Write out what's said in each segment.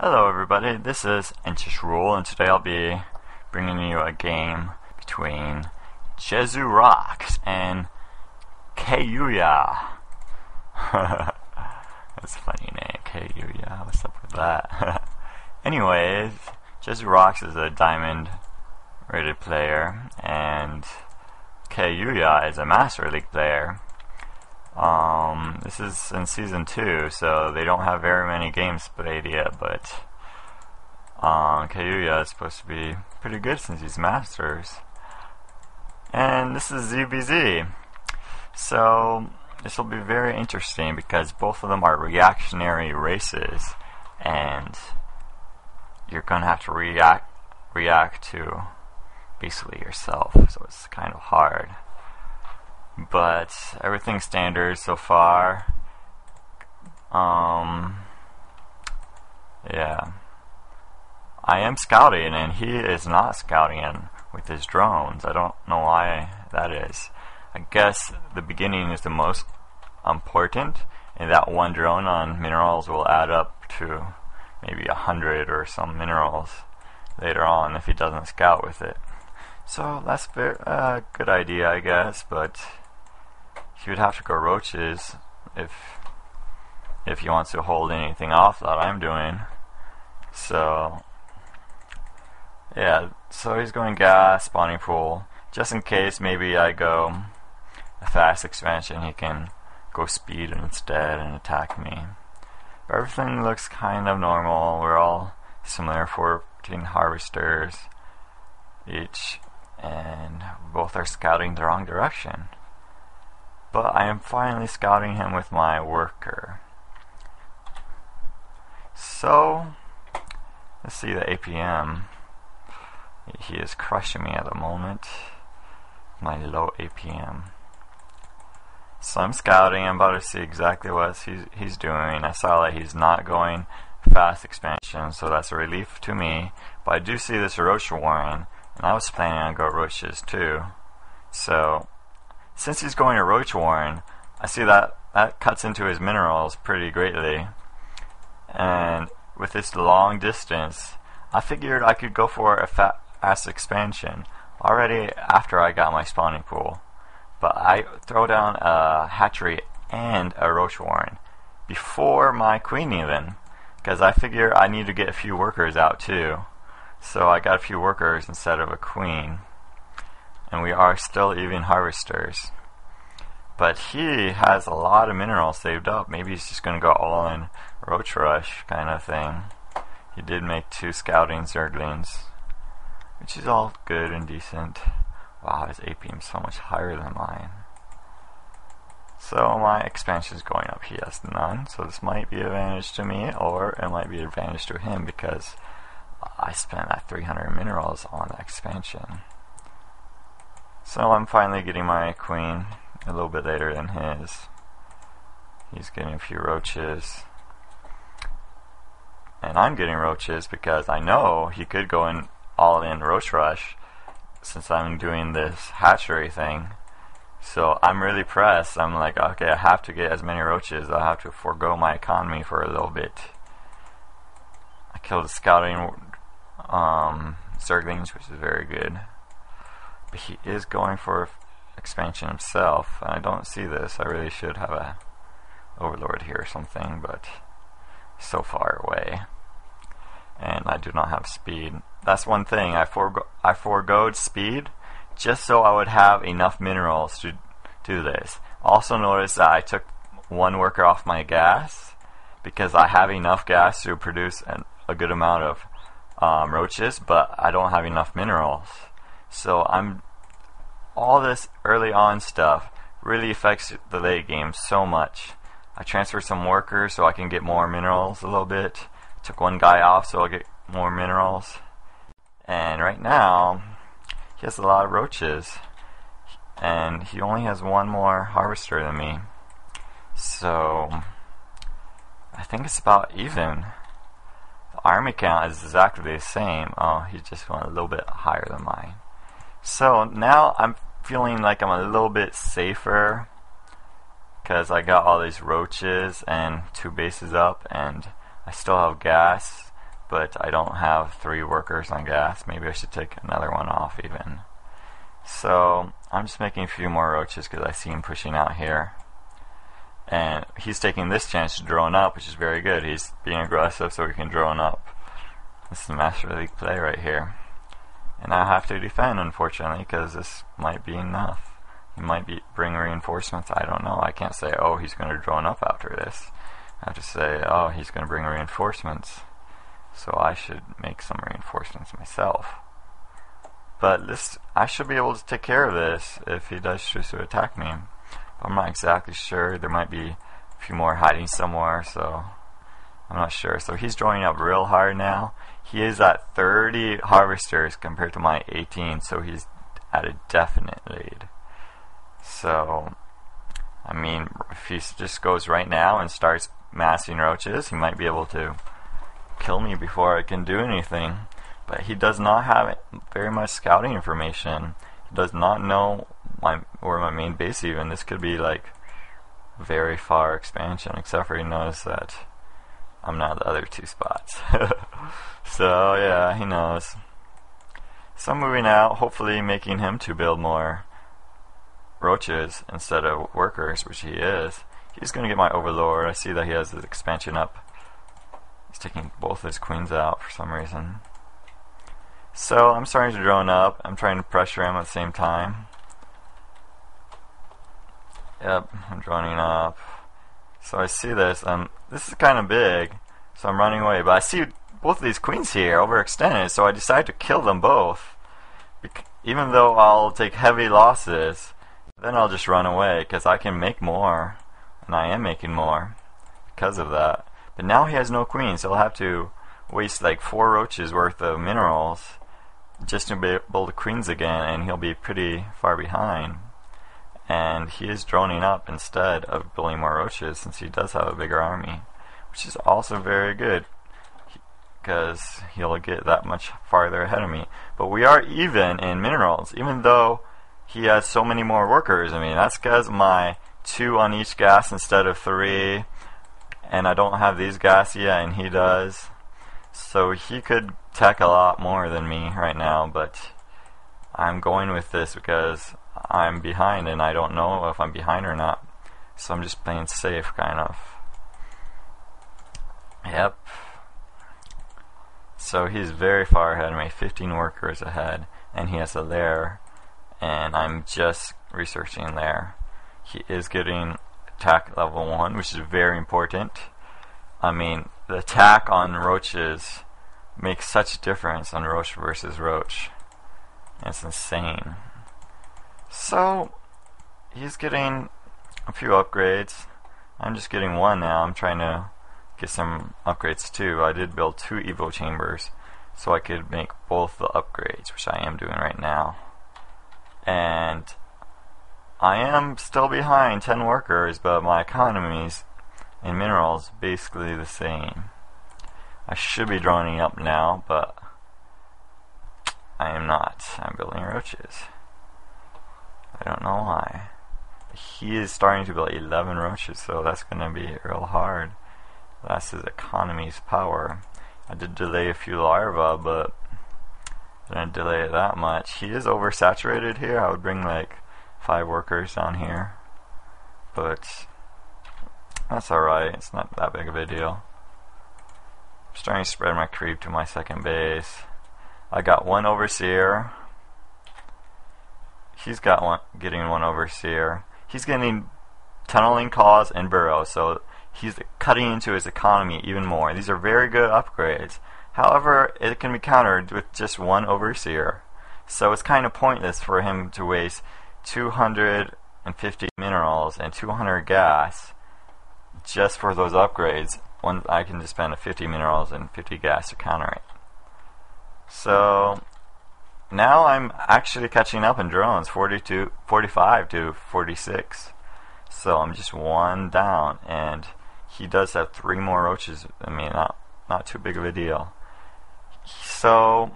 Hello everybody, this is ZVZJesuRocks, and today I'll be bringing you a game between ZVZJesuRocks and Kyouya. That's a funny name, Kyouya, what's up with that? Anyways, ZVZJesuRocks is a diamond rated player, and Kyouya is a Master League player. This is in Season 2, so they don't have very many games played yet, but Kyouya is supposed to be pretty good since he's Masters. And this is ZVZ. So this will be very interesting because both of them are reactionary races, and you're going to have to react to basically yourself, so it's kind of hard. But everything's standard so far. Yeah. I am scouting and he is not scouting with his drones. I don't know why that is. I guess the beginning is the most important, and that one drone on minerals will add up to maybe 100 or some minerals later on if he doesn't scout with it. So that's a good idea, I guess, but he would have to go roaches if he wants to hold anything off that I'm doing. So yeah, so he's going gas, spawning pool, just in case maybe I go a fast expansion, he can go speed instead and attack me. But everything looks kind of normal. We're all similar, 14 harvesters each, and both are scouting the wrong direction. But I am finally scouting him with my worker. So let's see the APM. He is crushing me at the moment. My low APM. So I'm scouting. I'm about to see exactly what he's doing. I saw that he's not going fast expansion, so that's a relief to me. But I do see this roach warren, and I was planning on go roaches too. So since he's going to roach warren, I see that cuts into his minerals pretty greatly. And with this long distance, I figured I could go for a fast expansion already after I got my spawning pool. But I throw down a hatchery and a roach warren before my queen even, because I figure I need to get a few workers out too. So I got a few workers instead of a queen. And we are still even harvesters. But he has a lot of minerals saved up. Maybe he's just going to go all in roach rush kind of thing. He did make 2 scouting zerglings, which is all good and decent. Wow, his APM is so much higher than mine. So my expansion is going up. He has none, so this might be an advantage to me, or it might be an advantage to him because I spent that 300 minerals on the expansion. So I'm finally getting my queen a little bit later than his. He's getting a few roaches. And I'm getting roaches because I know he could go in all in roach rush since I'm doing this hatchery thing. So I'm really pressed. I'm like, okay, I have to get as many roaches. I'll have to forego my economy for a little bit. I killed a scouting zerglings, which is very good. But he is going for expansion himself. I don't see this. I really should have a overlord here or something, but so far away. And I do not have speed. That's one thing. I foregoed speed just so I would have enough minerals to do this. Also notice that I took 1 worker off my gas because I have enough gas to produce a good amount of roaches, but I don't have enough minerals. So all this early on stuff really affects the late game so much. I transferred some workers so I can get more minerals a little bit. Took 1 guy off so I'll get more minerals. And right now, he has a lot of roaches. And he only has 1 more harvester than me. So I think it's about even. The army count is exactly the same. Oh, he just went a little bit higher than mine. So now I'm feeling like I'm a little bit safer because I got all these roaches and 2 bases up, and I still have gas. but I don't have 3 workers on gas. Maybe I should take another one off even. So I'm just making a few more roaches because I see him pushing out here. And he's taking this chance to drone up, which is very good. He's being aggressive so he can drone up. This is a Master League play right here. And I have to defend, unfortunately, because this might be enough. He might bring reinforcements. I don't know. I can't say, oh, he's going to drone up after this. I have to say, oh, he's going to bring reinforcements. So I should make some reinforcements myself. But this, I should be able to take care of this if he does choose to attack me. I'm not exactly sure. There might be a few more hiding somewhere, so I'm not sure. So he's drawing up real hard now. He is at 30 harvesters compared to my 18, so he's at a definite lead. So, I mean, if he just goes right now and starts massing roaches, he might be able to kill me before I can do anything. But he does not have very much scouting information. He does not know where my main base even. This could be like very far expansion, except for he knows that I'm not the other 2 spots. So yeah, he knows. So I'm moving out, hopefully making him to build more roaches instead of workers, which he is. He's going to get my overlord. I see that he has his expansion up. He's taking both his queens out for some reason. So I'm starting to drone up. I'm trying to pressure him at the same time. Yep, I'm droning up. So I see this. This is kind of big, so I'm running away. But I see both of these queens here overextended, so I decide to kill them both. Even though I'll take heavy losses, then I'll just run away because I can make more, and I am making more because of that. But now he has no queens, so I'll have to waste like 4 roaches worth of minerals just to be able to queens again, and he'll be pretty far behind. And he is droning up instead of building more roaches, since he does have a bigger army, which is also very good because he'll get that much farther ahead of me. But we are even in minerals, even though he has so many more workers. I mean, that's because my 2 on each gas instead of 3, and I don't have these gas yet, and he does. So he could tech a lot more than me right now, but I'm going with this because I'm behind and I don't know if I'm behind or not. So I'm just playing safe, kind of. Yep. So he's very far ahead of me, 15 workers ahead, and he has a lair, and I'm just researching there. He is getting attack level 1, which is very important. I mean, the attack on roaches makes such a difference on roach versus roach. It's insane. So he's getting a few upgrades. I'm just getting 1 now. I'm trying to get some upgrades too. I did build 2 Evo chambers so I could make both the upgrades, which I am doing right now. And I am still behind 10 workers, but my economies in minerals basically the same. I should be droning up now, but I am not. I'm building roaches. I don't know why. He is starting to build 11 roaches, so that's going to be real hard. That's his economy's power. I did delay a few larvae, but I didn't delay it that much. He is oversaturated here. I would bring like 5 workers down here, but that's alright. It's not that big of a deal. I'm starting to spread my creep to my second base. I got 1 overseer. He's got getting 1 overseer. He's getting tunneling cause and burrow, so he's cutting into his economy even more. These are very good upgrades. However, it can be countered with just 1 overseer. So it's kind of pointless for him to waste 250 minerals and 200 gas just for those upgrades when I can just spend 50 minerals and 50 gas to counter it. So now I'm actually catching up in drones, 45 to 46. So I'm just 1 down, and he does have 3 more roaches. I mean, not too big of a deal. So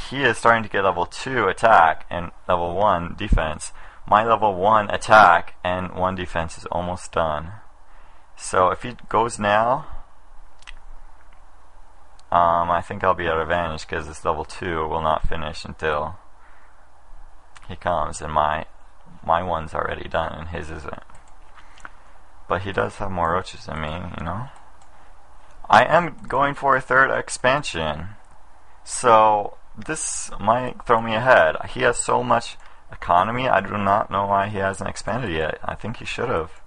he is starting to get level 2 attack and level 1 defense. My level 1 attack and 1 defense is almost done. So if he goes now, I think I'll be at advantage because this level 2 will not finish until he comes, and my one's already done and his isn't. But he does have more roaches than me, you know. I am going for a 3rd expansion, so this might throw me ahead. He has so much economy, I do not know why he hasn't expanded yet. I think he should have.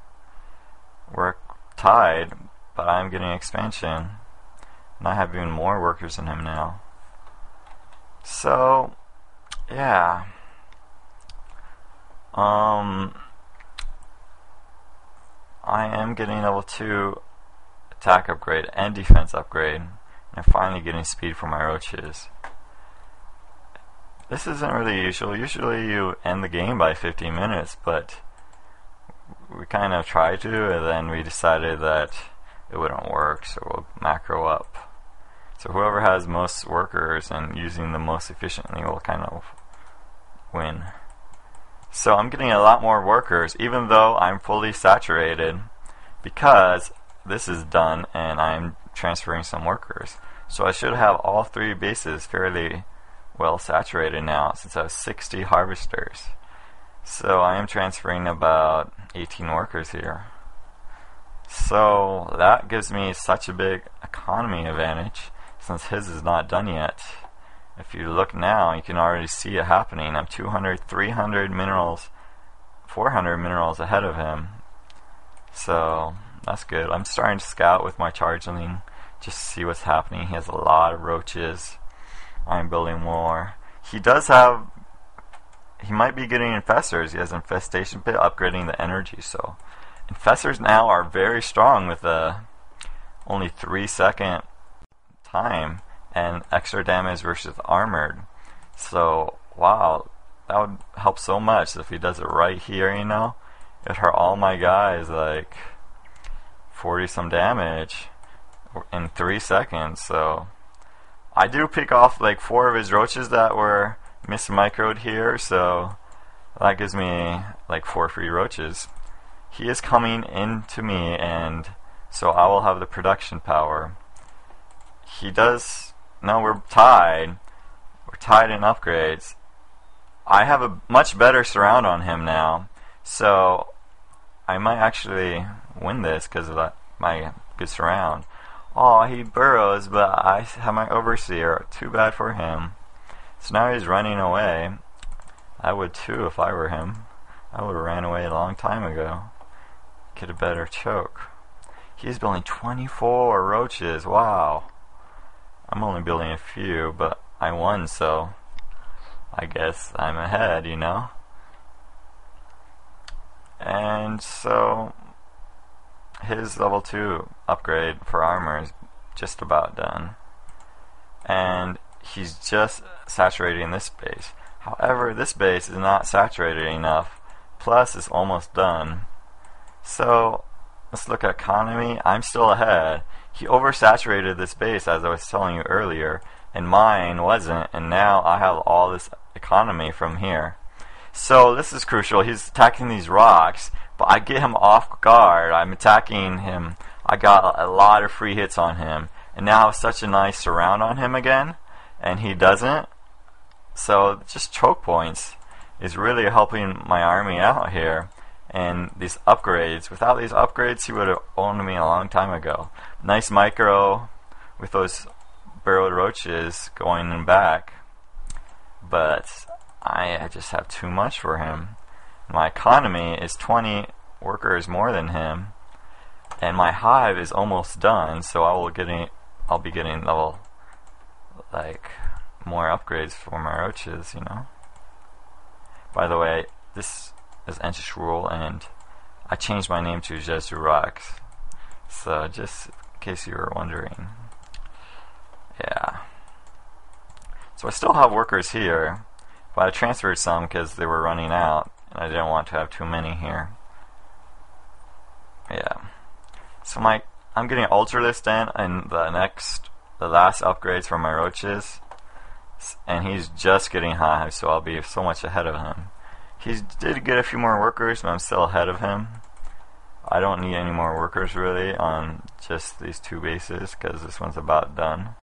We're tied, but I'm getting expansion. And I have even more workers than him now. So, yeah. I am getting level 2 attack upgrade and defense upgrade. And I'm finally getting speed for my roaches. This isn't really usual. Usually you end the game by 50 minutes, but we kind of tried to, and then we decided that it wouldn't work, so we'll macro up. So whoever has most workers and using them most efficiently will kind of win. So I'm getting a lot more workers, even though I'm fully saturated, because this is done and I'm transferring some workers. So I should have all 3 bases fairly well saturated now, since I have 60 harvesters. So I am transferring about 18 workers here. So that gives me such a big economy advantage, since his is not done yet. If you look now, you can already see it happening. I'm 200, 300 minerals, 400 minerals ahead of him. So that's good. I'm starting to scout with my chargeling, just to see what's happening. He has a lot of roaches. I'm building more. He does have, he might be getting infestors. He has infestation pit, upgrading the energy. So infestors now are very strong with a only 3-second time and extra damage versus armored. So wow, that would help so much if he does it right here, you know. It hurt all my guys like 40 some damage in 3 seconds. So I do pick off like 4 of his roaches that were mismicroed here, so that gives me like 4 free roaches. He is coming into me, and so I will have the production power. He does. No, we're tied. We're tied in upgrades. I have a much better surround on him now, so I might actually win this because of that, my good surround. Oh, he burrows, but I have my overseer. Too bad for him. So now he's running away. I would too if I were him. I would have ran away a long time ago. Get a better choke. He's building 24 roaches. Wow. I'm only building a few, but I won, so I guess I'm ahead, you know. And so his level 2 upgrade for armor is just about done. And he's just saturating this base. However, this base is not saturated enough. Plus, it's almost done. So let's look at economy. I'm still ahead. He oversaturated this base, as I was telling you earlier, and mine wasn't, and now I have all this economy from here. So this is crucial. He's attacking these rocks, but I get him off guard. I'm attacking him. I got a lot of free hits on him, and now I have such a nice surround on him again, and he doesn't. So just choke points is really helping my army out here. And these upgrades, without these upgrades, he would have owned me a long time ago. Nice micro with those burrowed roaches going in back, but I just have too much for him. My economy is 20 workers more than him, and my hive is almost done. So I'll be getting level like more upgrades for my roaches, you know. By the way, this is Ancient Rule, and I changed my name to ZVZJesuRocks. So just in case you were wondering. Yeah. So I still have workers here, but I transferred some because they were running out, and I didn't want to have too many here. Yeah. So I'm getting Ultralist in, and the last upgrades for my roaches, and he's just getting high, so I'll be so much ahead of him. He did get a few more workers, but I'm still ahead of him. I don't need any more workers really on just these 2 bases because this one's about done.